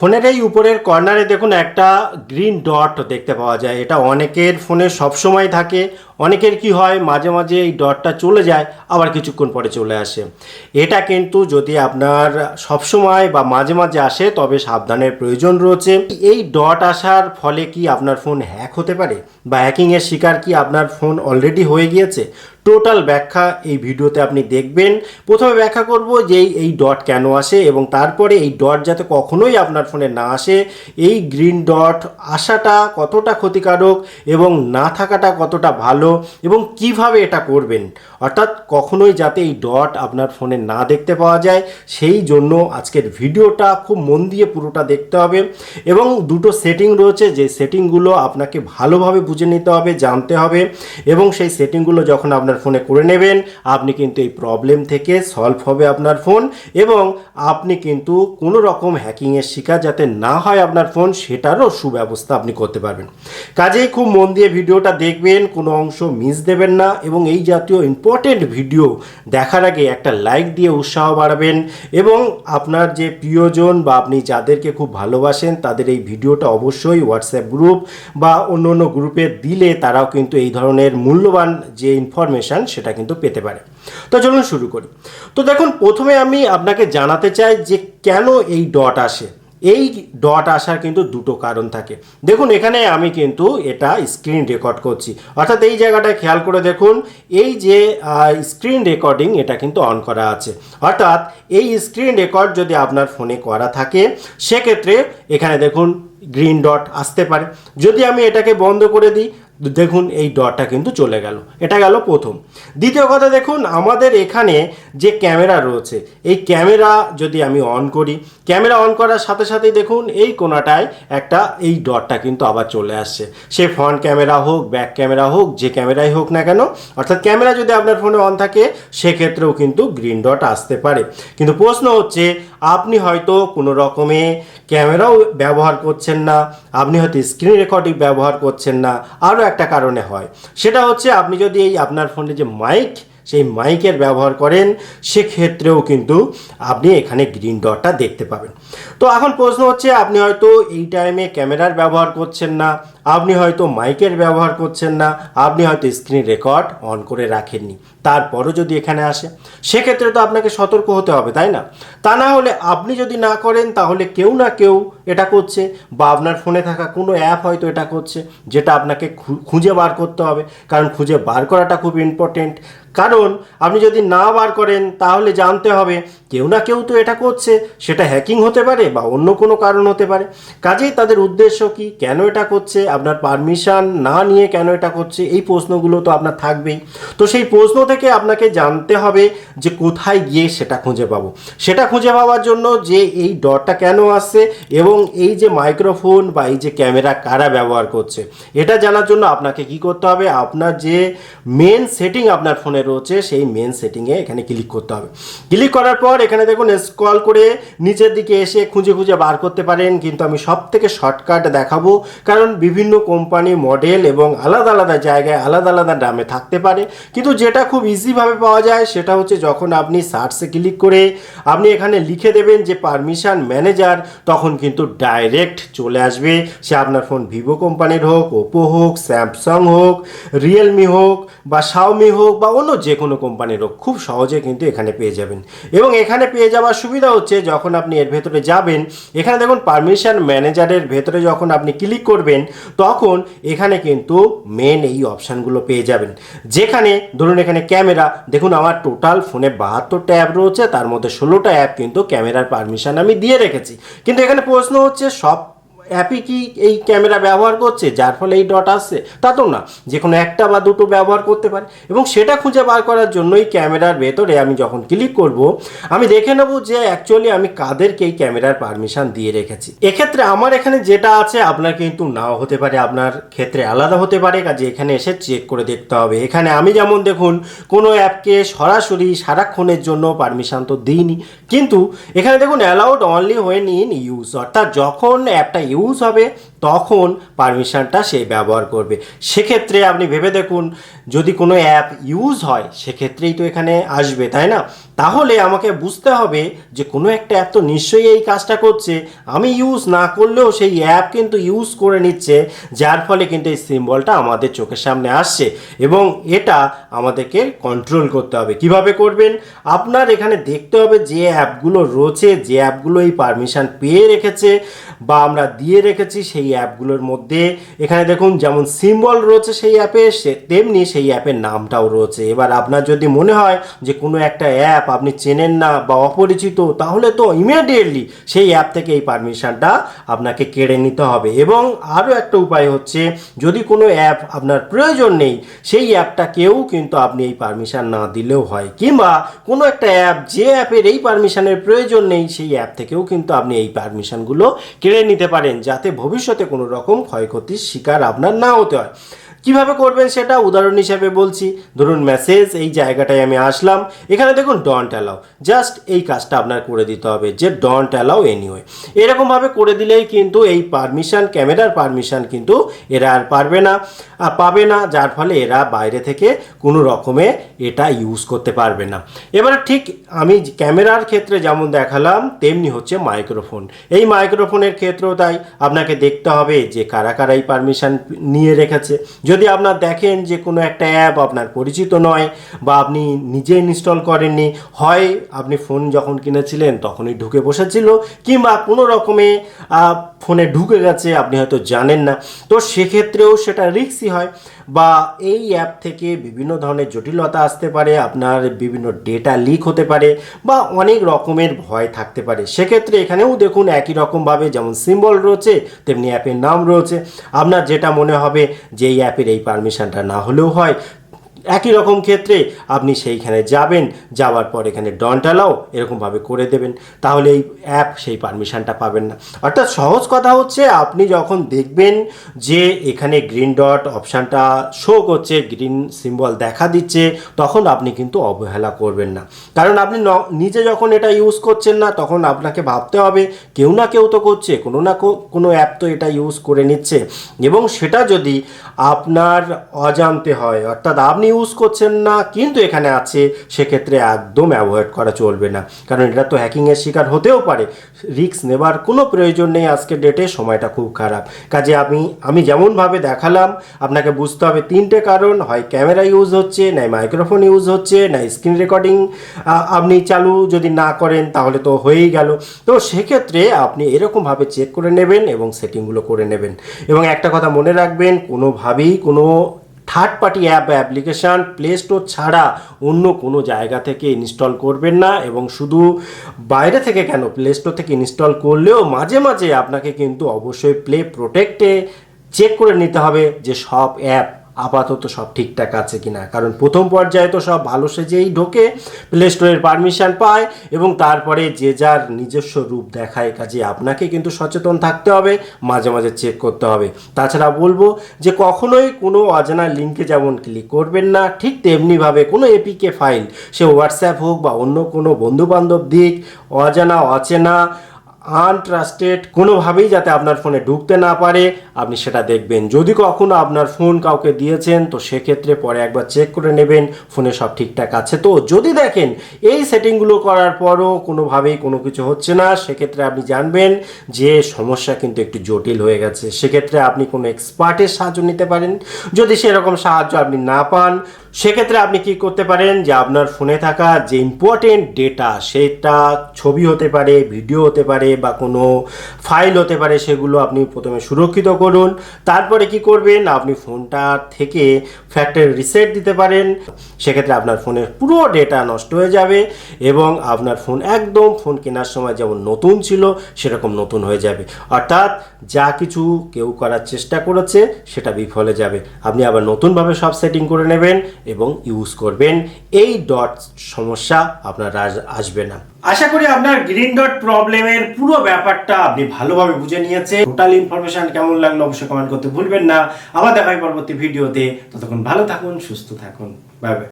ফোনের এই উপরের কর্নারে দেখুন একটা গ্রিন ডট দেখতে পাওয়া যায়। এটা অনেকের ফোনে সবসময় থাকে, অনেকের কি হয় মাঝে মাঝে এই ডটটা চলে যায়, আবার কিছুক্ষণ পরে চলে আসে। এটা কিন্তু যদি আপনার সবসময় বা মাঝে মাঝে আসে তবে সাবধানের প্রয়োজন রয়েছে। এই ডট আসার ফলে কি আপনার ফোন হ্যাক হতে পারে বা হ্যাকিংয়ের শিকার কি আপনার ফোন অলরেডি হয়ে গিয়েছে? টোটাল ব্যাখ্যা এই ভিডিওতে আপনি দেখবেন। প্রথমে ব্যাখ্যা করব যে এই ডট কেন আসে এবং তারপরে এই ডট যাতে কখনোই আপনার ফোনে না আসে, এই গ্রিন ডট আসাটা কতটা ক্ষতিকারক এবং না থাকাটা কতটা ভালো এবং কিভাবে এটা করবেন, অর্থাৎ কখনোই যাতে এই ডট আপনার ফোনে না দেখতে পাওয়া যায়, সেই জন্য আজকের ভিডিওটা খুব মন দিয়ে পুরোটা দেখতে হবে। এবং দুটো সেটিং রয়েছে, যে সেটিংগুলো আপনাকে ভালোভাবে বুঝে নিতে হবে, জানতে হবে, এবং সেই সেটিংগুলো যখন আপনার ফোনে করে নেবেন আপনি কিন্তু এই প্রবলেম থেকে সলভ হবে আপনার ফোন, এবং আপনি কিন্তু কোনো রকম হ্যাকিংয়ের শিকার যাতে না হয় আপনার ফোন, সেটারও সুব্যবস্থা আপনি করতে পারবেন। কাজেই খুব মন দিয়ে ভিডিওটা দেখবেন, কোনো অংশ মিস দেবেন না, এবং এই জাতীয় ইম্পর্টেন্ট ভিডিও দেখার আগে একটা লাইক দিয়ে উৎসাহ বাড়াবেন, এবং আপনার যে প্রিয়জন বা আপনি যাদেরকে খুব ভালোবাসেন তাদের এই ভিডিওটা অবশ্যই হোয়াটসঅ্যাপ গ্রুপ বা অন্য অন্য গ্রুপে দিলে তারাও কিন্তু এই ধরনের মূল্যবান যে ইনফরমেশান সেটা কিন্তু পেতে পারে। তো চলুন শুরু করি। তো দেখুন, প্রথমে আমি আপনাকে জানাতে চাই যে কেন এই ডট আসে। এই ডট আসার কিন্তু দুটো কারণ থাকে। দেখুন, এখানে আমি কিন্তু এটা স্ক্রিন রেকর্ড করছি, অর্থাৎ এই জায়গাটায় খেয়াল করে দেখুন, এই যে স্ক্রিন রেকর্ডিং এটা কিন্তু অন করা আছে। অর্থাৎ এই স্ক্রিন রেকর্ড যদি আপনার ফোনে করা থাকে সেক্ষেত্রে এখানে দেখুন গ্রিন ডট আসতে পারে। যদি আমি এটাকে বন্ধ করে দিই, দেখুন এই ডটটা কিন্তু চলে গেল। এটা গেল প্রথম। দ্বিতীয় কথা, দেখুন আমাদের এখানে যে ক্যামেরা রয়েছে, এই ক্যামেরা যদি আমি অন করি, ক্যামেরা অন করার সাথে সাথেই দেখুন এই কোণাটায় একটা এই ডটটা কিন্তু আবার চলে আসছে। সে ফ্রন্ট ক্যামেরা হোক, ব্যাক ক্যামেরা হোক, যে ক্যামেরাই হোক না কেন, অর্থাৎ ক্যামেরা যদি আপনার ফোনে অন থাকে সেক্ষেত্রেও কিন্তু গ্রিন ডট আসতে পারে। কিন্তু প্রশ্ন হচ্ছে, আপনি হয়তো কোনো রকমে ক্যামেরাও ব্যবহার করছেন না, আপনি হয়তো স্ক্রিন রেকর্ডিং ব্যবহার করছেন না, আরও একটা কারণে হয়, সেটা হচ্ছে আপনি যদি এই আপনার ফোনে যে মাইক, সেই মাইকের ব্যবহার করেন সেক্ষেত্রেও কিন্তু আপনি এখানে গ্রিন ডটটা দেখতে পাবেন। তো এখন প্রশ্ন হচ্ছে, আপনি হয়তো এই টাইমে ক্যামেরার ব্যবহার করছেন না, আপনি হয়তো মাইকের ব্যবহার করছেন না, আপনি হয়তো স্ক্রিন রেকর্ড অন করে রাখেননি, তারপরও যদি এখানে আসে সেক্ষেত্রে তো আপনাকে সতর্ক হতে হবে, তাই না? তা না হলে আপনি যদি না করেন তাহলে কেউ না কেউ এটা করছে, বা আপনার ফোনে থাকা কোনো অ্যাপ হয়তো এটা করছে, যেটা আপনাকে খুঁজে বার করতে হবে। কারণ খুঁজে বার করাটা খুব ইম্পর্টেন্ট। কারণ আপনি যদি না বার করেন তাহলে জানতে হবে কেউ না কেউ তো এটা করছে, সেটা হ্যাকিং হতে পারে বা অন্য কোনো কারণ হতে পারে। কাজেই তাদের উদ্দেশ্য কি, কেন এটা করছে, আপনার পারমিশন না নিয়ে কেন এটা করছে, এই প্রশ্নগুলো তো আপনার থাকবেই। তো সেই প্রশ্ন থেকে আপনাকে জানতে হবে যে কোথায় গিয়ে সেটা খুঁজে পাবো। সেটা খুঁজে পাওয়ার জন্য যে এই ডটটা কেন আসছে এবং এই যে মাইক্রোফোন বা এই যে ক্যামেরা কারা ব্যবহার করছে, এটা জানার জন্য আপনাকে কি করতে হবে, আপনার যে মেন সেটিং আপনার ফোনে রয়েছে সেই মেন সেটিংয়ে এখানে ক্লিক করতে হবে। ক্লিক করার পর এখানে দেখুন স্ক্রল করে নিচের দিকে এসে খুঁজে খুঁজে বার করতে পারেন, কিন্তু আমি সব থেকে শর্টকাট দেখাবো, কারণ বিভিন্ন কোম্পানি মডেল এবং আলাদা আলাদা জায়গায় আলাদা আলাদা দামে থাকতে পারে। কিন্তু যেটা খুব ইজিভাবে পাওয়া যায় সেটা হচ্ছে, যখন আপনি সার্চে ক্লিক করে আপনি এখানে লিখে দেবেন যে পারমিশন ম্যানেজার, তখন কিন্তু ডাইরেক্ট চলে আসবে। সে আপনার ফোন ভিভো কোম্পানির হোক, ওপো হোক, স্যামসাং হোক, রিয়েলমি হোক বা শাওমি হোক বা অন্য যে কোনো কোম্পানির হোক, খুব সহজে কিন্তু এখানে পেয়ে যাবেন। এবং এখানে পেয়ে যাওয়ার সুবিধা হচ্ছে, যখন আপনি এর ভেতরে যাবেন, এখানে দেখুন পারমিশন ম্যানেজারের ভেতরে যখন আপনি ক্লিক করবেন তখন এখানে কিন্তু মেন এই অপশানগুলো পেয়ে যাবেন। যেখানে ধরুন এখানে ক্যামেরা, দেখুন আমার টোটাল ফোনে 72টা অ্যাপ রয়েছে, তার মধ্যে 16টা অ্যাপ কিন্তু ক্যামেরার পারমিশন আমি দিয়ে রেখেছি। কিন্তু এখানে প্রশ্ন হচ্ছে, সব অ্যাপই কি এই ক্যামেরা ব্যবহার করছে যার ফলে এই ডট আসছে? তা তো না, যে কোনো একটা বা দুটো ব্যবহার করতে পারে। এবং সেটা খুঁজে বার করার জন্যই ক্যামেরার ভেতরে আমি যখন ক্লিক করব, আমি দেখে নেব যে অ্যাকচুয়ালি আমি কাদেরকে এই ক্যামেরার পারমিশন দিয়ে রেখেছি। এক্ষেত্রে আমার এখানে যেটা আছে আপনার কিন্তু নাও হতে পারে, আপনার ক্ষেত্রে আলাদা হতে পারে। কাজে এখানে এসে চেক করে দেখতে হবে। এখানে আমি যেমন দেখুন কোনো অ্যাপকে সরাসরি সারাক্ষণের জন্য পারমিশন তো দিইনি, কিন্তু এখানে দেখুন allowed only when in use, অর্থাৎ যখন অ্যাপটা ইউজ হবে তখন পারমিশনটা সে ব্যবহার করবে। সেক্ষেত্রে আপনি ভেবে দেখুন, যদি কোনো অ্যাপ ইউজ হয় সেক্ষেত্রেই তো এখানে আসবে, তাই না? তাহলে আমাকে বুঝতে হবে যে কোনো একটা অ্যাপ তো নিশ্চয়ই এই কাজটা করছে, আমি ইউজ না করলেও সেই অ্যাপ কিন্তু ইউজ করে নিচ্ছে, যার ফলে কিন্তু এই সিম্বলটা আমাদের চোখের সামনে আসছে এবং এটা আমাদেরকে কন্ট্রোল করতে হবে। কিভাবে করবেন? আপনার এখানে দেখতে হবে যে অ্যাপগুলো রয়েছে, যে অ্যাপগুলো এই পারমিশন পেয়ে রেখেছে বা আমরা দিয়ে রেখেছি, সেই অ্যাপগুলোর মধ্যে এখানে দেখুন যেমন সিম্বল রয়েছে সেই অ্যাপে, তেমনি সেই অ্যাপের নামটাও রয়েছে। এবার আপনার যদি মনে হয় যে কোনো একটা অ্যাপ আপনি চেনেন না বা অপরিচিত, তাহলে তো ইমিডিয়েটলি সেই অ্যাপ থেকে এই পারমিশনটা আপনাকে কেড়ে নিতে হবে। এবং আরও একটা উপায় হচ্ছে, যদি কোনো অ্যাপ আপনার প্রয়োজন নেই, সেই অ্যাপটাকেও কিন্তু আপনি এই পারমিশন না দিলেও হয়, কিংবা কোনো একটা অ্যাপ যে অ্যাপের এই পারমিশনের প্রয়োজন নেই, সেই অ্যাপ থেকেও কিন্তু আপনি এই পারমিশনগুলো কেড়ে নিতে পারেন, যাতে ভবিষ্যতে কোনো রকম ক্ষয়ক্ষতির শিকার আপনার না হতে হয়। কিভাবে করবেন সেটা উদাহরণ হিসেবে বলছি। ধরুন মেসেজ, এই জায়গাটায় আমি আসলাম, এখানে দেখুন ডোন্ট অ্যালাউ, জাস্ট এই কাজটা আপনার করে দিতে হবে যে ডোন্ট অ্যালাউ এনিওয়ে। এরকমভাবে করে দিলেই কিন্তু এই পারমিশন, ক্যামেরার পারমিশন কিন্তু এরা আর পাবে না, যার ফলে এরা বাইরে থেকে কোনো রকমে এটা ইউজ করতে পারবে না। এবারে ঠিক আমি ক্যামেরার ক্ষেত্রে যেমন দেখালাম, তেমনি হচ্ছে মাইক্রোফোন। এই মাইক্রোফোনের ক্ষেত্রেও তাই, আপনাকে দেখতে হবে যে কারা কারা এই পারমিশন নিয়ে রেখেছে। যদি আপনার দেখেন যে কোনো একটা অ্যাপ আপনার পরিচিত নয় বা আপনি নিজে ইনস্টল করেননি, হয় আপনি ফোন যখন কিনেছিলেন তখনই ঢুকে বসেছিল, কিংবা কোনো রকমে ফোনে ঢুকে গেছে, আপনি হয়তো জানেন না, তো সেক্ষেত্রেও সেটা রিস্কি হয়। বা এই অ্যাপ থেকে বিভিন্ন ধরনের জটিলতা আসতে পারে, আপনার বিভিন্ন ডেটা লিক হতে পারে বা অনেক রকমের ভয় থাকতে পারে। সেক্ষেত্রে এখানেও দেখুন একই রকমভাবে যেমন সিম্বল রয়েছে, তেমনি অ্যাপের নাম রয়েছে। আপনার যেটা মনে হবে যে এই অ্যাপের এই পারমিশনটা না হলেও হয়, একই রকম ক্ষেত্রে আপনি সেইখানে যাবেন, যাওয়ার পর এখানে ডোন্ট অ্যালাউ এরকমভাবে করে দেবেন, তাহলে এই অ্যাপ সেই পারমিশনটা পাবেন না। অর্থাৎ সহজ কথা হচ্ছে, আপনি যখন দেখবেন যে এখানে গ্রিন ডট অপশানটা শো করছে, গ্রিন সিম্বল দেখা দিচ্ছে, তখন আপনি কিন্তু অবহেলা করবেন না। কারণ আপনি নিজে যখন এটা ইউজ করছেন না, তখন আপনাকে ভাবতে হবে কেউ না কেউ তো করছে, কোনো না কোনো অ্যাপ তো এটা ইউজ করে নিচ্ছে। এবং সেটা যদি আপনার অজান্তে হয়, অর্থাৎ আপনি ইউজ করছেন না কিন্তু এখানে আছে, সেক্ষেত্রে একদম অ্যাভয়েড করা চলবে না, কারণ এটা তো হ্যাকিংয়ের শিকার হতেও পারে। রিস্ক নেবার কোনো প্রয়োজন নেই, আজকের ডেটে সময়টা খুব খারাপ। কাজে আমি যেমনভাবে দেখালাম, আপনাকে বুঝতে হবে তিনটে কারণ: হয় ক্যামেরা ইউজ হচ্ছে, নাই মাইক্রোফোন ইউজ হচ্ছে, নাই স্ক্রিন রেকর্ডিং আপনি চালু যদি না করেন তাহলে তো হয়েই গেল। তো সেক্ষেত্রে আপনি এরকমভাবে চেক করে নেবেন এবং সেটিংগুলো করে নেবেন। এবং একটা কথা মনে রাখবেন, কোনোভাবেই কোনো থার্ড পার্টি অ্যাপ বা অ্যাপ্লিকেশান প্লে স্টোর ছাড়া অন্য কোনো জায়গা থেকে ইনস্টল করবেন না। এবং শুধু বাইরে থেকে কেন, প্লে স্টোর থেকে ইনস্টল করলেও মাঝে মাঝে আপনাকে কিন্তু অবশ্যই প্লে প্রোটেক্টে চেক করে নিতে হবে যে সব অ্যাপ আপাতত সব ঠিকঠাক আছে কিনা। কারণ প্রথম পর্যায়ে তো সব ভালো সেজেই ঢোকে, প্লে স্টোরের পারমিশন পায় এবং তারপরে যে যার নিজস্ব রূপ দেখায়। কাজে আপনাকে কিন্তু সচেতন থাকতে হবে, মাঝে মাঝে চেক করতে হবে। তাছাড়া বলবো যে কখনোই কোনো অজানা লিঙ্কে যেমন ক্লিক করবেন না, ঠিক তেমনিভাবে কোনো এপিকে ফাইল, সে হোয়াটসঅ্যাপ হোক বা অন্য কোনো বন্ধুবান্ধব দিক, অজানা অচেনা আনট্রাস্টেড কোনোভাবেই যাতে আপনার ফোনে ঢুকতে না পারে, আপনি সেটা দেখবেন। যদি কখনো আপনার ফোন কাউকে দিয়েছেন, তো সেক্ষেত্রে পরে একবার চেক করে নেবেন ফোনে সব ঠিকঠাক আছে তো। যদি দেখেন এই সেটিংগুলো করার পরও কোনোভাবেই কোনো কিছু হচ্ছে না, সেক্ষেত্রে আপনি জানবেন যে সমস্যা কিন্তু একটু জটিল হয়ে গেছে। সেক্ষেত্রে আপনি কোনো এক্সপার্টের সাহায্য নিতে পারেন। যদি সেরকম সাহায্য আপনি না পান, সেক্ষেত্রে আপনি কি করতে পারেন যে আপনার ফোনে থাকা যে ইম্পর্টেন্ট ডেটা, সেটা ছবি হতে পারে, ভিডিও হতে পারে বা কোনো ফাইল হতে পারে, সেগুলো আপনি প্রথমে সুরক্ষিত করুন। তারপরে কি করবেন, আপনি ফোনটা থেকে ফ্যাক্টরি রিসেট দিতে পারেন। সেক্ষেত্রে আপনার ফোনের পুরো ডেটা নষ্ট হয়ে যাবে এবং আপনার ফোন একদম ফোন কেনার সময় যেমন নতুন ছিল সেরকম নতুন হয়ে যাবে। অর্থাৎ যা কিছু কেউ করার চেষ্টা করেছে সেটা বিফলে যাবে। আপনি আবার নতুনভাবে সব সেটিং করে নেবেন এবং ইউজ করবেন। এই ডট সমস্যা আপনার আসবে না। আশা করি আপনার গ্রিন ডট প্রবলেমের পুরো ব্যাপারটা আপনি ভালোভাবে বুঝে নিয়েছেন। টোটাল ইনফরমেশন কেমন লাগলো অবশ্যই কমেন্ট করতে ভুলবেন না। আবার দেখা হয় পরবর্তী ভিডিওতে। ততক্ষণ ভালো থাকুন, সুস্থ থাকুন, বাই বাই।